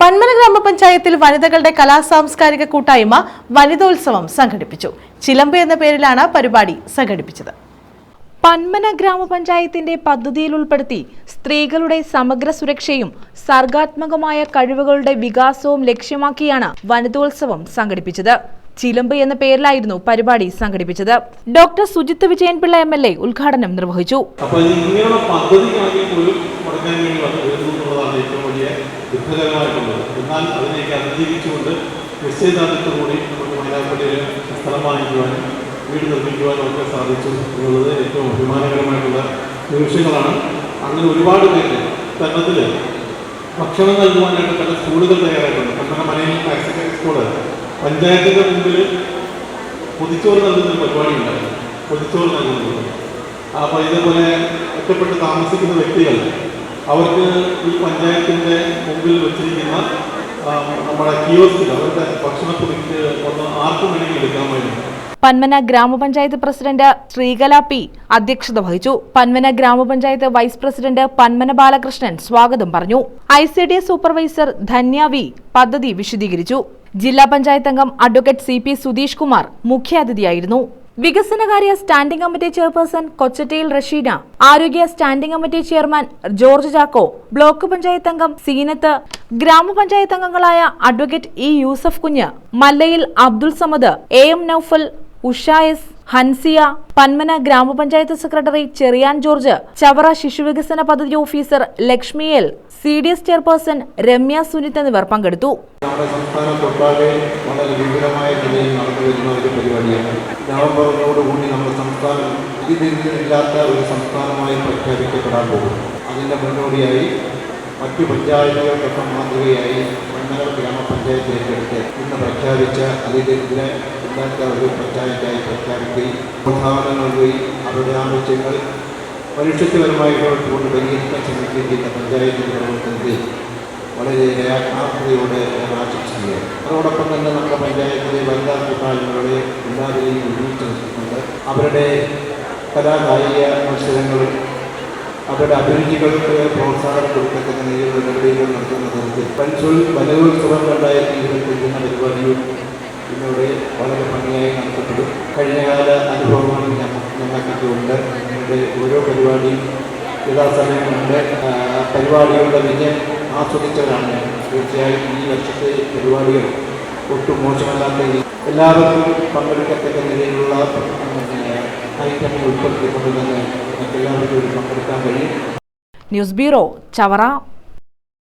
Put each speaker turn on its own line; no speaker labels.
പന്മന ഗ്രാമപഞ്ചായത്തിൽ വനിതകളുടെ കലാസാംസ്കാരിക കൂട്ടായ്മ വനിതോത്സവം സംഘടിപ്പിച്ചു. ചിലമ്പ് എന്ന പേരിലാണ് പരിപാടി സംഘടിപ്പിച്ചത്. പന്മന ഗ്രാമപഞ്ചായത്തിന്റെ പദ്ധതിയിൽ ഉൾപ്പെടുത്തി സ്ത്രീകളുടെ സമഗ്ര സുരക്ഷയും സർഗാത്മകമായ കഴിവുകളുടെ വികാസവും ലക്ഷ്യമാക്കിയാണ് വനിതോത്സവം സംഘടിപ്പിച്ചത്. ചിലമ്പ് എന്ന പേരിലായിരുന്നു പരിപാടി സംഘടിപ്പിച്ചത്. ഡോക്ടർ സുജിത്ത് വിജയൻപിള്ള MLA ഉദ്ഘാടനം നിർവഹിച്ചു.
എന്നാൽ അതിലേക്ക് അതിജീവിച്ചുകൊണ്ട് നിശ്ചയദാർഢ്യത്തോടുകൂടി നമുക്ക് മൈനാഗപ്പള്ളിയിൽ സ്ഥലം വാങ്ങിക്കുവാനും വീട് നിർമ്മിക്കുവാനും ഒക്കെ സാധിച്ചു എന്നുള്ളത് ഏറ്റവും അഭിമാനകരമായിട്ടുള്ള നിമിഷങ്ങളാണ്. അങ്ങനെ ഒരുപാട് പേര് കേരളത്തിൽ ഭക്ഷണം നൽകുവാനായിട്ട് പല സ്കൂളുകൾ തയ്യാറായിട്ടുണ്ട്. നമ്മുടെ മനയിൽ ഹയർ സെക്കൻഡറി സ്കൂള് പഞ്ചായത്തിൻ്റെ മുമ്പിൽ പൊതിച്ചോറ് നൽകുന്നൊരു പരിപാടി ഉണ്ടായിരുന്നു. പൊതിച്ചോറ് നൽകുന്നത് അപ്പോൾ ഇതേപോലെ ഒറ്റപ്പെട്ട് താമസിക്കുന്ന വ്യക്തികൾ അവർക്ക് ഈ പഞ്ചായത്തിൻ്റെ മുമ്പിൽ വെച്ചിരിക്കുന്ന നമ്മുടെ കിയോസ്കിൽ അവരുടെ ഭക്ഷണക്കുറിച്ച് ഒന്ന് ആർക്കും വേണമെങ്കിൽ എടുക്കാമായിരുന്നു.
പന്മന ഗ്രാമപഞ്ചായത്ത് പ്രസിഡന്റ് ശ്രീകല P അധ്യക്ഷത വഹിച്ചു. പന്മന ഗ്രാമപഞ്ചായത്ത് വൈസ് പ്രസിഡന്റ് പന്മന ബാലകൃഷ്ണൻ സ്വാഗതം പറഞ്ഞു. ICDS സൂപ്പർവൈസർ ധന്യ V പദ്ധതി വിശദീകരിച്ചു. ജില്ലാ പഞ്ചായത്ത് അംഗം അഡ്വക്കേറ്റ് CP സുധീഷ് കുമാർ മുഖ്യാതിഥിയായിരുന്നു. വികസനകാര്യ standing committee chairperson Kochattayil Rasheena, ആരോഗ്യ standing committee chairman George Chacko, block panchayat അംഗം സീനത്ത്, ഗ്രാമപഞ്ചായത്ത് അംഗങ്ങളായ അഡ്വക്കേറ്റ് E യൂസഫ് കുഞ്ഞ്, മല്ലയിൽ അബ്ദുൾ സമദ്, AM നൌഫൽ, ഉഷായസ്, ഹൻസിയ, പന്മന ഗ്രാമപഞ്ചായത്ത് സെക്രട്ടറി ചെറിയാൻ ജോർജ്, ചവറ ശിശുവികസന പദ്ധതി officer Lakshmi L, CDS chairperson Ramya Sunith എന്നിവർ പങ്കെടുത്തു.
നമ്മുടെ സംസ്ഥാനത്തൊട്ടാകെ വളരെ വിപുലമായ നിലയിൽ നടന്നുവരുന്ന ഒരു പരിപാടിയാണ്. നവംബറിനോടുകൂടി നമ്മുടെ സംസ്ഥാനം ഇതില്ലാത്ത ഒരു സംസ്ഥാനമായി പ്രഖ്യാപിക്കപ്പെടാൻ പോകും. അതിൻ്റെ മുന്നോടിയായി മറ്റു പഞ്ചായത്തുകൾക്കൊക്കെ മാതൃകയായി പന്മന ഗ്രാമപഞ്ചായത്ത് ഏറ്റെടുത്ത് ഇന്ന് പ്രഖ്യാപിച്ച അതിദരിദ്രെ ഇല്ലാത്ത ഒരു പഞ്ചായത്തായി പ്രഖ്യാപിക്കുകയും പ്രോത്സാഹനം നൽകുകയും അവരുടെ ആവശ്യങ്ങൾ മനുഷ്യത്വപരമായി കൊണ്ട് പരിഹരിക്കാൻ ശ്രമിക്കുകയും ചെയ്യുന്ന പഞ്ചായത്തിൻ്റെ പ്രവർത്തനത്തിൽ വളരെയേറെ ആത്മാർത്ഥതയോടെ ആശംസിക്കുകയാണ്. അതോടൊപ്പം തന്നെ നമ്മുടെ പഞ്ചായത്തിലെ വനിതാ കൂട്ടായ്മകളെ എല്ലാവരെയും ഒരുമിച്ച് നിർത്തിക്കൊണ്ട് അവരുടെ കലാകായിക മത്സരങ്ങളും അവരുടെ അഭിരുചികൾക്ക് പ്രോത്സാഹനം കൊടുക്കത്തക്ക നിലയിലുള്ള നടപടികൾ നടത്തുന്ന തരത്തിൽ വനിതോത്സവം 2025 എന്ന പരിപാടിയും ഇന്നിവിടെ വളരെ ഭംഗിയായി നടത്തപ്പെടും. കഴിഞ്ഞകാല അനുഭവങ്ങളും ഞങ്ങൾക്കൊക്കെ ഉണ്ട്. ഞങ്ങളുടെ ഓരോ പരിപാടിയും യഥാസമയമുണ്ട്. പരിപാടികളുടെ വിജയം ആസ്വദിച്ചവരാണ്. തീർച്ചയായും ഈ വർഷത്തെ പരിപാടികൾ ഒട്ടും മോശമല്ലാത്ത എല്ലാവർക്കും പങ്കെടുക്കത്തക്ക നിലയിലുള്ള ഐറ്റങ്ങൾ ഉൾപ്പെടുത്തിക്കൊണ്ട് തന്നെ മറ്റെല്ലാവർക്കും പങ്കെടുക്കാൻ കഴിയും.
News bureau, Chavara.